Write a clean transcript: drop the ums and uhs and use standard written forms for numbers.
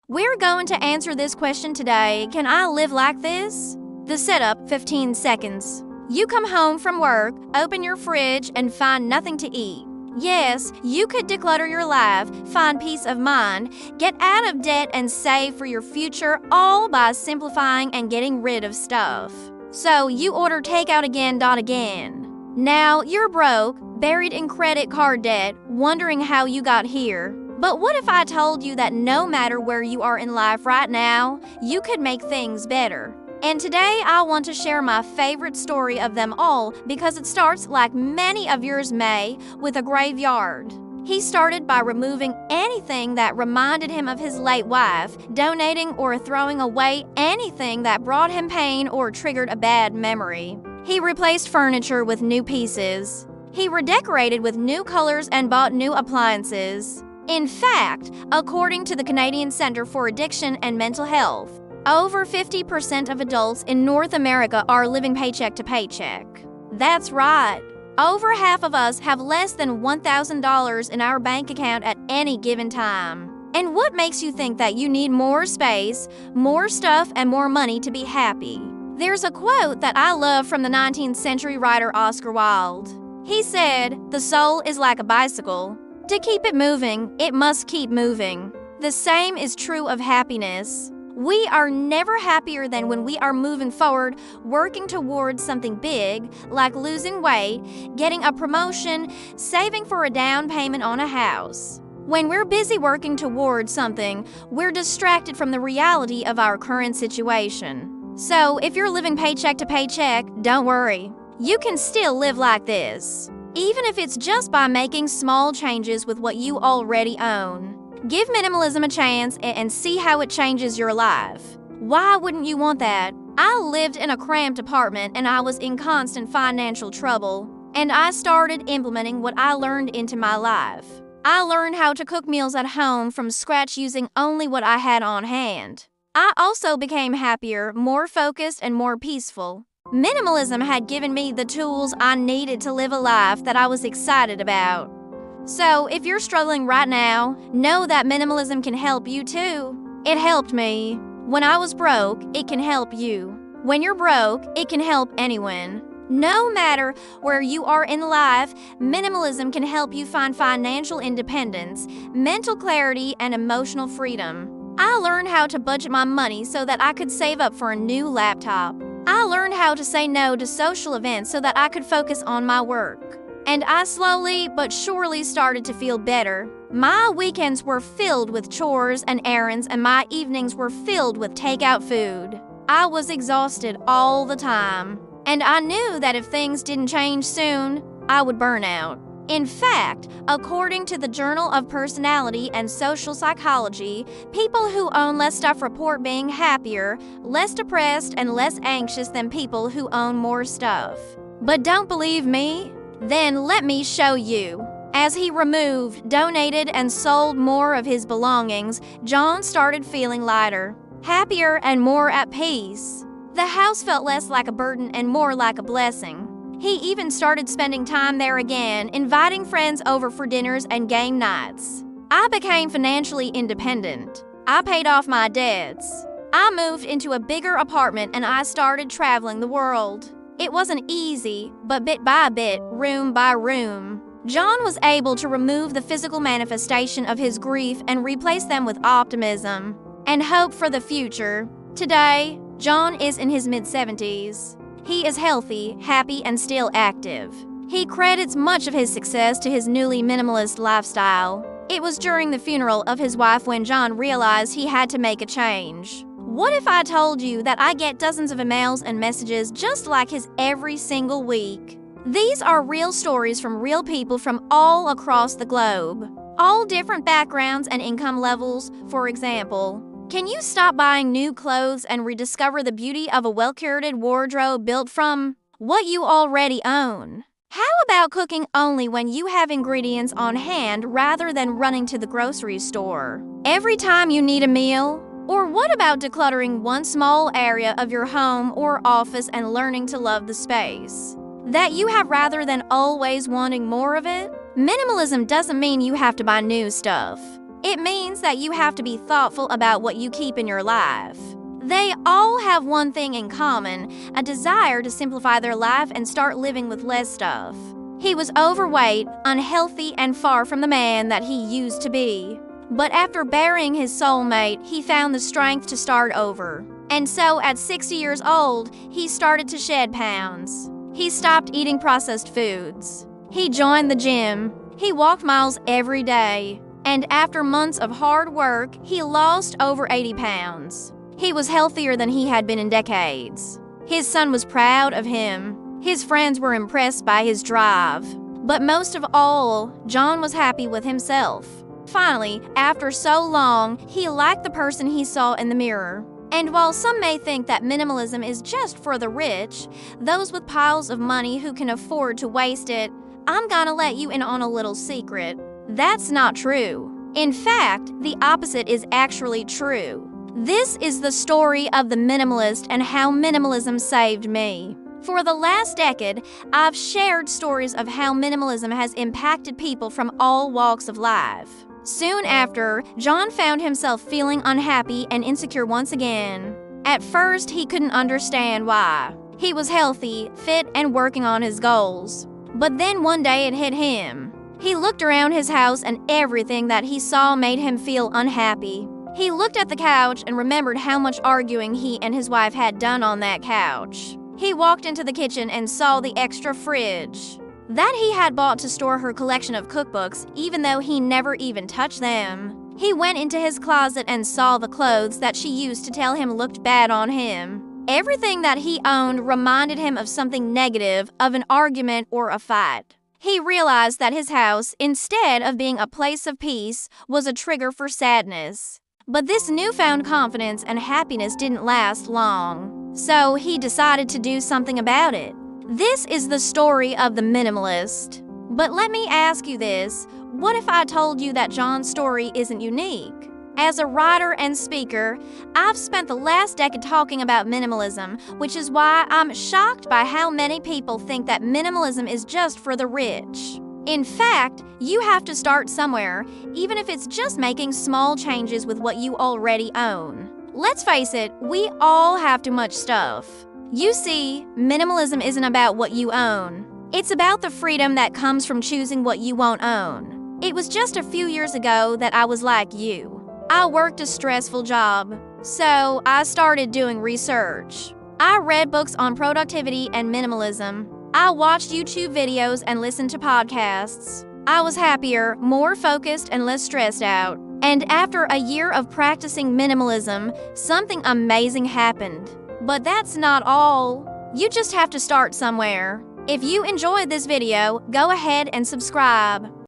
We're going to answer this question today. Can I live like this? The setup, 15 seconds. You come home from work, open your fridge, and find nothing to eat. Yes, you could declutter your life, find peace of mind, get out of debt, and save for your future, all by simplifying and getting rid of stuff. So you order takeout again. Now you're broke, buried in credit card debt, wondering how you got here. But what if I told you that no matter where you are in life right now, you could make things better? And today I want to share my favorite story of them all because it starts, like many of yours may, with a graveyard. He started by removing anything that reminded him of his late wife, donating or throwing away anything that brought him pain or triggered a bad memory. He replaced furniture with new pieces. He redecorated with new colors and bought new appliances. In fact, according to the Canadian Centre for Addiction and Mental Health, over 50% of adults in North America are living paycheck to paycheck. That's right. Over half of us have less than $1,000 in our bank account at any given time. And what makes you think that you need more space, more stuff, and more money to be happy? There's a quote that I love from the 19th century writer Oscar Wilde. He said, "The soul is like a bicycle. To keep it moving, it must keep moving." The same is true of happiness. We are never happier than when we are moving forward, working towards something big, like losing weight, getting a promotion, saving for a down payment on a house. When we're busy working towards something, we're distracted from the reality of our current situation. So if you're living paycheck to paycheck, don't worry. You can still live like this, even if it's just by making small changes with what you already own. Give minimalism a chance and see how it changes your life. Why wouldn't you want that? I lived in a cramped apartment and I was in constant financial trouble, and I started implementing what I learned into my life. I learned how to cook meals at home from scratch using only what I had on hand. I also became happier, more focused, and more peaceful. Minimalism had given me the tools I needed to live a life that I was excited about. So, if you're struggling right now, know that minimalism can help you too. It helped me. When I was broke, it can help you. When you're broke, it can help anyone. No matter where you are in life, minimalism can help you find financial independence, mental clarity, and emotional freedom. I learned how to budget my money so that I could save up for a new laptop. I learned how to say no to social events so that I could focus on my work. And I slowly but surely started to feel better. My weekends were filled with chores and errands, and my evenings were filled with takeout food. I was exhausted all the time, and I knew that if things didn't change soon, I would burn out. In fact, according to the Journal of Personality and Social Psychology, people who own less stuff report being happier, less depressed, and less anxious than people who own more stuff. But don't believe me? Then let me show you. As he removed, donated, and sold more of his belongings, John started feeling lighter, happier, and more at peace. The house felt less like a burden and more like a blessing. He even started spending time there again, inviting friends over for dinners and game nights. I became financially independent. I paid off my debts. I moved into a bigger apartment and I started traveling the world. It wasn't easy, but bit by bit, room by room, John was able to remove the physical manifestation of his grief and replace them with optimism and hope for the future. Today, John is in his mid-70s. He is healthy, happy, and still active. He credits much of his success to his newly minimalist lifestyle. It was during the funeral of his wife when John realized he had to make a change. What if I told you that I get dozens of emails and messages just like his every single week? These are real stories from real people from all across the globe. All different backgrounds and income levels, for example. Can you stop buying new clothes and rediscover the beauty of a well-curated wardrobe built from what you already own? How about cooking only when you have ingredients on hand rather than running to the grocery store every time you need a meal? Or what about decluttering one small area of your home or office and learning to love the space that you have rather than always wanting more of it? Minimalism doesn't mean you have to buy new stuff. It means that you have to be thoughtful about what you keep in your life. They all have one thing in common, a desire to simplify their life and start living with less stuff. He was overweight, unhealthy, and far from the man that he used to be. But after burying his soulmate, he found the strength to start over. And so at 60 years old, he started to shed pounds. He stopped eating processed foods. He joined the gym. He walked miles every day. And after months of hard work, he lost over 80 pounds. He was healthier than he had been in decades. His son was proud of him. His friends were impressed by his drive. But most of all, John was happy with himself. Finally, after so long, he liked the person he saw in the mirror. And while some may think that minimalism is just for the rich, those with piles of money who can afford to waste it, I'm gonna let you in on a little secret. That's not true. In fact, the opposite is actually true. This is the story of the minimalist and how minimalism saved me. For the last decade, I've shared stories of how minimalism has impacted people from all walks of life. Soon after, John found himself feeling unhappy and insecure once again. At first, he couldn't understand why. He was healthy, fit, and working on his goals. But then one day it hit him. He looked around his house and everything that he saw made him feel unhappy. He looked at the couch and remembered how much arguing he and his wife had done on that couch. He walked into the kitchen and saw the extra fridge that he had bought to store her collection of cookbooks, even though he never even touched them. He went into his closet and saw the clothes that she used to tell him looked bad on him. Everything that he owned reminded him of something negative, of an argument or a fight. He realized that his house, instead of being a place of peace, was a trigger for sadness. But this newfound confidence and happiness didn't last long, so he decided to do something about it. This is the story of the minimalist. But let me ask you this, what if I told you that John's story isn't unique? As a writer and speaker, I've spent the last decade talking about minimalism, which is why I'm shocked by how many people think that minimalism is just for the rich. In fact, you have to start somewhere, even if it's just making small changes with what you already own. Let's face it, we all have too much stuff. You see, minimalism isn't about what you own. It's about the freedom that comes from choosing what you won't own. It was just a few years ago that I was like you. I worked a stressful job, so I started doing research. I read books on productivity and minimalism. I watched YouTube videos and listened to podcasts. I was happier, more focused, and less stressed out. And after a year of practicing minimalism, something amazing happened. But that's not all. You just have to start somewhere. If you enjoyed this video, go ahead and subscribe.